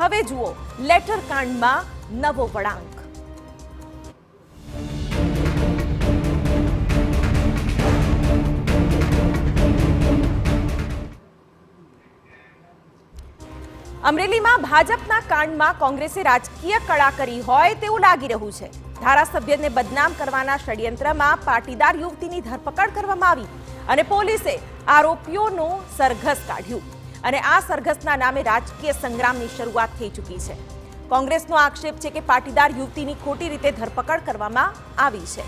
હવે જુઓ લેટર કાંડમાં નવો વળાંક। અમરેલીમાં ભાજપના કાંડમાં કોંગ્રેસે રાજકીય કળા કરી હોય તેવું લાગી રહ્યું છે। ધારાસભ્યને બદનામ કરવાના ષડયંત્રમાં પાટીદાર યુવતીની ધરપકડ કરવામાં આવી અને પોલીસે આરોપીઓનો સરઘસ કાઢ્યું અને આ સરઘસના નામે રાજકીય સંગ્રામની શરૂઆત થઈ ચૂકી છે। કોંગ્રેસનો આક્ષેપ છે કે પાટીદાર યુવતીની ખોટી રીતે ધરપકડ કરવામાં આવી છે।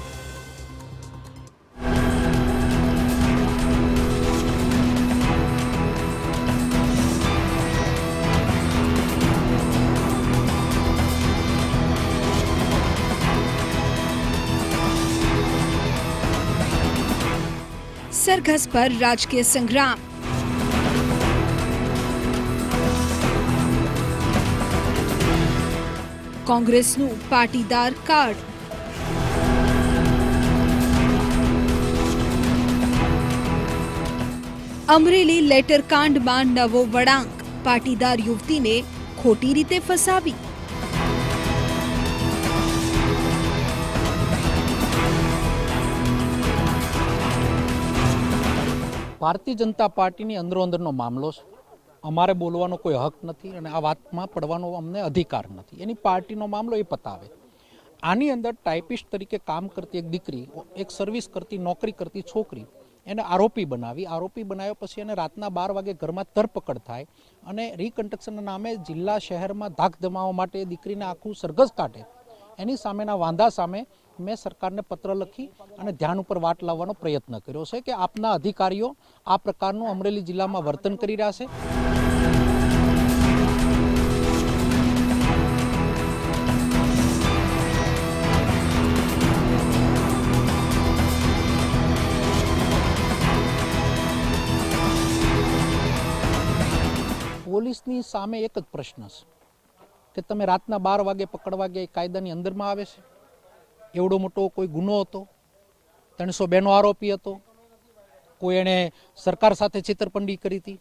सरघस पर राजकीय संग्राम। कांग्रेसનું પાટીદાર કાર્ડ। અમરેલી લેટર કાંડમાં નવો વળાંક, પાટીદાર યુવતીને ખોટી રીતે ફસાવી। ભારતીય જનતા પાર્ટીની અંદરો-અંદરનો મામલો છે। અમારે બોલવાનો કોઈ હક નથી અને આ વાતમાં પડવાનો અમને અધિકાર નથી। એની પાર્ટીનો મામલો એ પતાવે। આની અંદર ટાઈપિસ્ટ તરીકે કામ કરતી એક દીકરી, એક સર્વિસ કરતી, નોકરી કરતી છોકરી, એને આરોપી બનાવ્યા પછી એને રાતના 12 વાગે ઘરમાં ધરપકડ થાય અને રિકન્સ્ટ્રક્શનના નામે જિલ્લા શહેરમાં ધાક ધમાવવા માટે દીકરીને આખું સરઘસ કાઢે। એની સામેના વાંધા સામે મેં સરકારને પત્ર લખી અને ધ્યાન ઉપર વાત લાવવાનો પ્રયત્ન કર્યો છે કે આપના અધિકારીઓ આ પ્રકારનું અમરેલી જિલ્લામાં વર્તન કરી રહ્યા છે। પોલીસની સામે એક જ પ્રશ્ન છે કે તમે રાતના 12 વાગે પકડવા ગયા એ કાયદાની અંદરમાં આવે છે? એવડો મોટો કોઈ ગુનો હતો? 302 નો આરોપી હતો? કોઈ એને સરકાર સાથે છેતરપિંડી કરી હતી?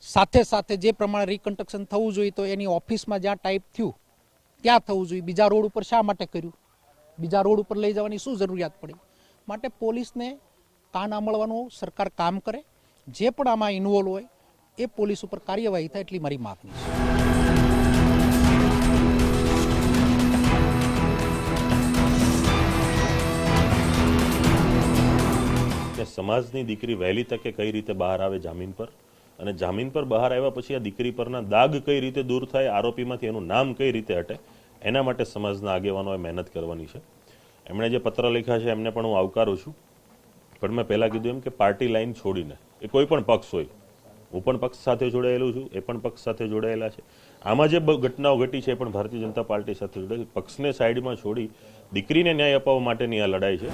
સાથે સાથે જે પ્રમાણે રિકન્સ્ટ્રક્શન થવું જોઈએ તો એની ઓફિસમાં જ્યાં ટાઈપ થયું ત્યાં થવું જોઈએ, બીજા રોડ ઉપર શા માટે કર્યું? બીજા રોડ ઉપર લઈ જવાની શું જરૂરિયાત પડી? માટે પોલીસને કાન આંબળવાનું સરકાર કામ કરે। જે પણ આમાં ઇન્વોલ્વ હોય એ પોલીસ ઉપર કાર્યવાહી થાય એટલી મારી માગણી છે। સમાજની દીકરી વહેલી તકે કઈ રીતે બહાર આવે જામીન પર, અને જામીન પર બહાર આવ્યા પછી આ દીકરી પરના દાગ કઈ રીતે દૂર થાય, આરોપીમાંથી એનું નામ કઈ રીતે હટે, એના માટે સમાજના આગેવાનોએ મહેનત કરવાની છે। એમણે જે પત્ર લખ્યા છે એમને પણ હું આવકારું છું, પણ મેં પહેલાં કીધું એમ કે પાર્ટી લાઈન છોડીને, એ કોઈ પણ પક્ષ હોય, હું પણ પક્ષ સાથે જોડાયેલું છું, એ પણ પક્ષ સાથે જોડાયેલા છે, આમાં જે ઘટનાઓ ઘટી છે એ પણ ભારતીય જનતા પાર્ટી સાથે જોડાયેલી, પક્ષને સાઈડમાં છોડી દીકરીને ન્યાય અપાવવા માટેની આ લડાઈ છે।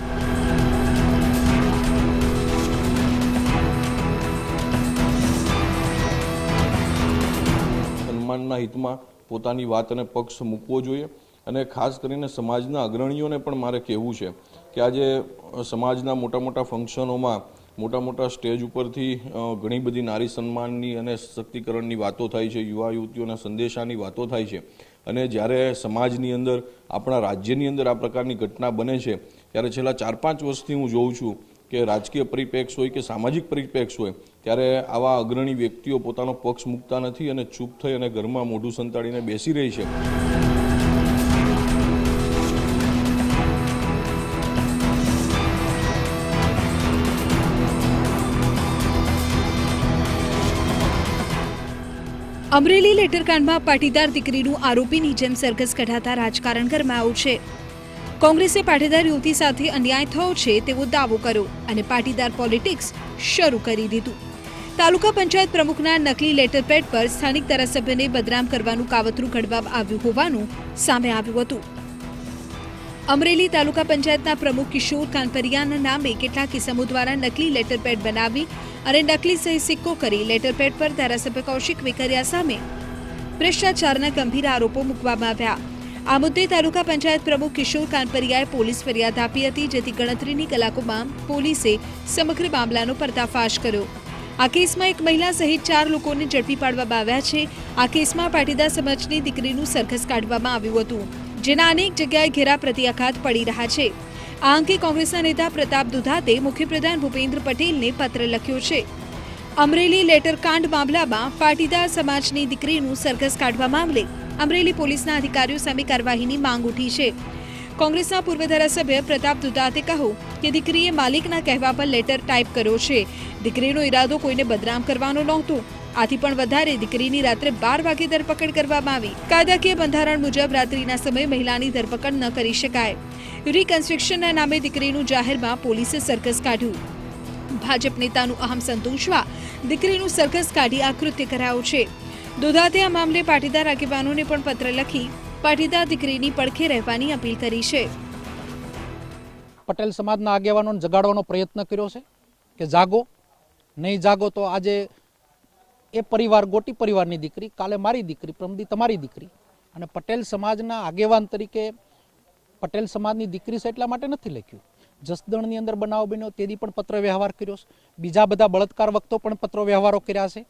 સન્માનના હિતમાં પોતાની વાત અને પક્ષ મૂકવો જોઈએ અને ખાસ કરીને સમાજના અગ્રણીઓને પણ મારે કહેવું છે કે આજે સમાજના મોટા મોટા ફંક્શનોમાં, મોટા મોટા સ્ટેજ ઉપરથી ઘણી બધી નારી સન્માનની અને સશક્તિકરણની વાતો થાય છે, યુવા યુવતીઓના સંદેશાની વાતો થાય છે, અને જ્યારે સમાજની અંદર, આપણા રાજ્યની અંદર આ પ્રકારની ઘટના બને છે ત્યારે છેલ્લા 4-5 વર્ષથી હું જોઉં છું કે રાજકીય પરિપ્રેક્ષ હોય કે સામાજિક પરિપ્રેક્ષ હોય ત્યારે આવા અગ્રણી વ્યક્તિઓ પોતાનો પક્ષ મૂકતા નથી અને ચૂપ થઈ અને ઘરમાં મોઢું સંતાડીને બેસી રહી છે। અમરેલી લેટરકાંડમાં પાટીદાર દીકરીનું આરોપીની જેમ સરઘસ કઢાતા રાજકારણ ગરમાયું છે। કોંગ્રેસે પાટીદાર યુવતી સાથે અન્યાય થયો છે તેવો દાવો કર્યો અને પાટીદાર પોલિટિક્સ શરૂ કરી દીધું। તાલુકા પંચાયત પ્રમુખના નકલી લેટરપેડ પર સ્થાનિક ધારાસભ્યને બદનામ કરવાનું કાવતરું ઘડવામાં આવ્યું હોવાનું સામે આવ્યું હતું। અમરેલી તાલુકા પંચાયતના પ્રમુખ કિશોર કાનપરિયાના નામે કેટલાક કિસ્સાઓ દ્વારા નકલી લેટરપેડ બનાવી અને નકલી સહી સિક્કો કરી લેટરપેડ પર ધારાસભ્ય કૌશિક વેકરિયા સામે ભ્રષ્ટાચારના ગંભીર આરોપો મૂકવામાં આવ્યા। આ મુદ્દે તાલુકા પંચાયત પ્રમુખ કિશોર કાનપરિયાએ પોલીસ ફરિયાદ આપી હતી, જેથી ગણતરીની કલાકોમાં પોલીસે સમગ્ર મામલાનો પર્દાફાશ કર્યો। આ કેસમાં એક મહિલા સહિત 4 લોકોને ઝડપી પાડવામાં આવ્યા છે. આ કેસમાં પાટીદાર સમાજની દીકરીનું સરઘસ કાઢવામાં આવ્યું હતું, જેના અનેક જગ્યાએ ઘેરા પ્રત્યાઘાત પડી રહ્યા છે. આ અંગે કોંગ્રેસના નેતા પ્રતાપ દુધાતે મુખ્યપ્રધાન ભૂપેન્દ્ર પટેલને પત્ર લખ્યો છે. અમરેલી લેટરકાંડ મામલામાં પાટીદાર સમાજની દીકરીનું સરઘસ કાઢવા મામલે અમરેલી પોલીસના અધિકારીઓ સામે કાર્યવાહીની માંગ ઉઠી છે. કોંગ્રેસના પૂર્વ ધારાસભ્ય પ્રતાપ દુધાતે કહ્યું કે દીકરીએ માલિકના કહેવા પર લેટર ટાઈપ કર્યો છે. દીકરીનો ઈરાદો કોઈને બદનામ કરવાનો નહોતો. આથી પણ વધારે દીકરીની રાત્રે 12 વાગે ધરપકડ કરવામાં આવી. કાયદાકીય બંધારણ મુજબ રાત્રિના સમયે મહિલાની ધરપકડ ન કરી શકાય. રિકન્સ્ટ્રક્શનના નામે દીકરીનું જાહેરમાં પોલીસે સરઘસ કાઢ્યું. ભાજપ નેતાનું અહમ સંતોષવા દીકરીનું સરઘસ કાઢી આ કૃત્ય કરાયું છે. દુધાતે આ મામલે પાટીદાર આગેવાનોને પણ પત્ર લખી પાટીદાર દીકરીની પડખે રહેવાની અપીલ કરી છે. પટેલ સમાજના આગેવાનોને જગાડવાનો પ્રયત્ન કર્યો છે કે જાગો, નહીં જાગો તો આજે એ પરિવાર ગોટી પરિવારની દીકરી, કાલે મારી દીકરી, પ્રમદી તમારી દીકરી. અને પટેલ સમાજના આગેવાન તરીકે પટેલ સમાજની દીકરી છે એટલા માટે નથી લખ્યું. જસદણની અંદર બનાવ બન્યો તેથી પણ પત્ર વ્યવહાર કર્યો છે. બીજા બધા બળાત્કાર વખતો પણ પત્ર વ્યવહારો કર્યા છે.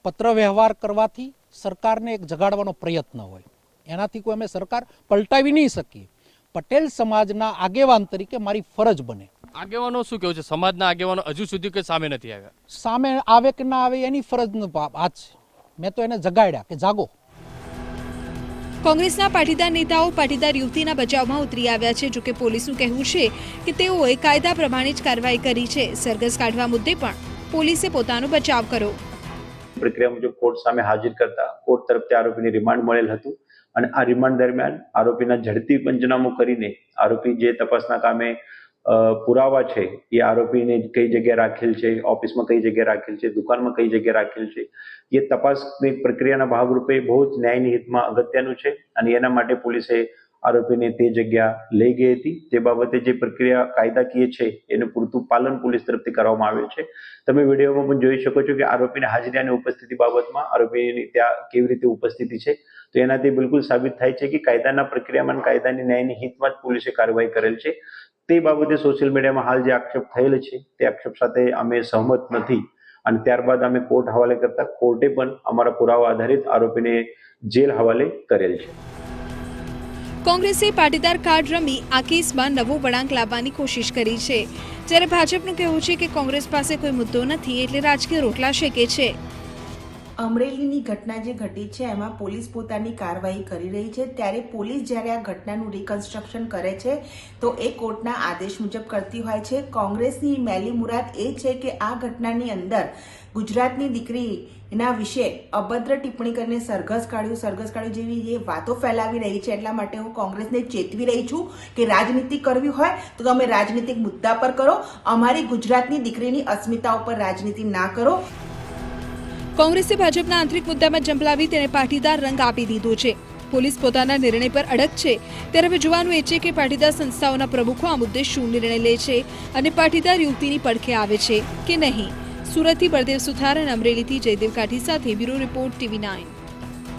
પત્ર વ્યવહાર કરવાથી સરકારને એક જગાડવાનો પ્રયત્ન હોય, એનાથી કોઈ અમે સરકાર પલટાવી નહીં શકીએ. પટેલ સમાજના આગેવાન તરીકે મારી ફરજ બને. આગેવાનો શું કહ્યું છે? સમાજના આગેવાનો હજુ સુધી કે સામે નથી આવ્યા? સામે આવે કે ના આવે એની ફરજનો વાત છે. મેં તો એને જગાડ્યા કે જાગો. કોંગ્રેસના પાટીદાર નેતાઓ પાટીદાર યુવતીના બચાવમાં ઉતરી આવ્યા છે. જોકે પોલીસનું કહેવું છે કે તેઓએ કાયદા પ્રમાણે જ કાર્યવાહી કરી છે. સરઘસ કાઢવા મુદ્દે પણ પોલીસે પોતાનો બચાવ કર્યો. પ્રક્રિયા મુજબ કોર્ટ સામે હાજર કરતા કોર્ટ તરફથી આરોપીને રિમાન્ડ મળેલ હતું અને આ રિમાન્ડ દરમિયાન આરોપીના ઝડપી પંચનામું કરીને આરોપી જે તપાસના કામે પુરાવા છે એ આરોપીને કઈ જગ્યાએ રાખેલ છે, ઓફિસમાં કઈ જગ્યાએ રાખેલ છે, દુકાનમાં કઈ જગ્યાએ રાખેલ છે, એ તપાસની પ્રક્રિયાના ભાગરૂપે બહુ જ ન્યાયની હિતમાં અગત્યનું છે અને એના માટે પોલીસે આરોપીને તે જગ્યા લઈ ગઈ હતી. તે બાબતે જે પ્રક્રિયા કાયદાકીય છે એનું પૂરતું પાલન પોલીસ તરફથી કરવામાં આવેલ છે. તમે વિડીયોમાં પણ જોઈ શકો છો કે આરોપીની હાજરી અને ઉપસ્થિતિ બાબતમાં આરોપીની ત્યાં કેવી રીતે ઉપસ્થિતિ છે, તો એનાથી બિલકુલ સાબિત થાય છે કે કાયદાના પ્રક્રિયામાં કાયદાની ન્યાયની હિતમાં જ પોલીસે કાર્યવાહી કરેલ છે. તે બાબતે સોશિયલ મીડિયામાં હાલ જે આક્ષેપ થયેલ છે તે આક્ષેપ સાથે અમે સહમત નથી અને ત્યારબાદ અમે કોર્ટ હવાલે કરતા કોર્ટે પણ અમારા પુરાવા આધારિત આરોપીને જેલ હવાલે કરેલ છે. કોંગ્રેસે પાટીદાર કાર્ડ રમી આ કેસમાં નવો વળાંક લાવવાની કોશિશ કરી છે. જ્યારે ભાજપનું કહેવું છે કે કોંગ્રેસ પાસે કોઈ મુદ્દો નથી એટલે રાજકીય રોટલા શેકે છે. અમરેલીની ઘટના જે ઘટી છે એમાં પોલીસ પોતાની કાર્યવાહી કરી રહી છે. ત્યારે પોલીસ જ્યારે આ ઘટનાનું રિકન્સ્ટ્રક્શન કરે છે તો એ કોર્ટના આદેશ મુજબ કરતી હોય છે. કોંગ્રેસની મેલી મુરાદ એ છે કે આ ઘટનાની અંદર ગુજરાતની દીકરીના વિશે અભદ્ર ટિપ્પણી કરીને સરઘસ કાઢ્યું જેવી જે વાતો ફેલાવી રહી છે. એટલા માટે હું કોંગ્રેસને ચેતવી રહી છું કે રાજનીતિ કરવી હોય તો તમે રાજનીતિક મુદ્દા પર કરો, અમારી ગુજરાતની દીકરીની અસ્મિતા ઉપર રાજનીતિ ના કરો. કોંગ્રેસે ભાજપના આંતરિક મુદ્દામાં ઝંપલાવી તેને પાટીદાર રંગ આપી દીધો છે. પોલીસ પોતાના નિર્ણય પર અડગ છે. ત્યારે હવે જોવાનું એ છે કે પાટીદાર સંસ્થાઓના પ્રમુખો આ મુદ્દે શું નિર્ણય લે છે અને પાટીદાર યુવતીની પડખે આવે છે કે નહીં. સુરતથી બળદેવ સુથાર અને અમરેલીથી જયદેવ કાઠી સાથે બ્યુરો રિપોર્ટ TV9.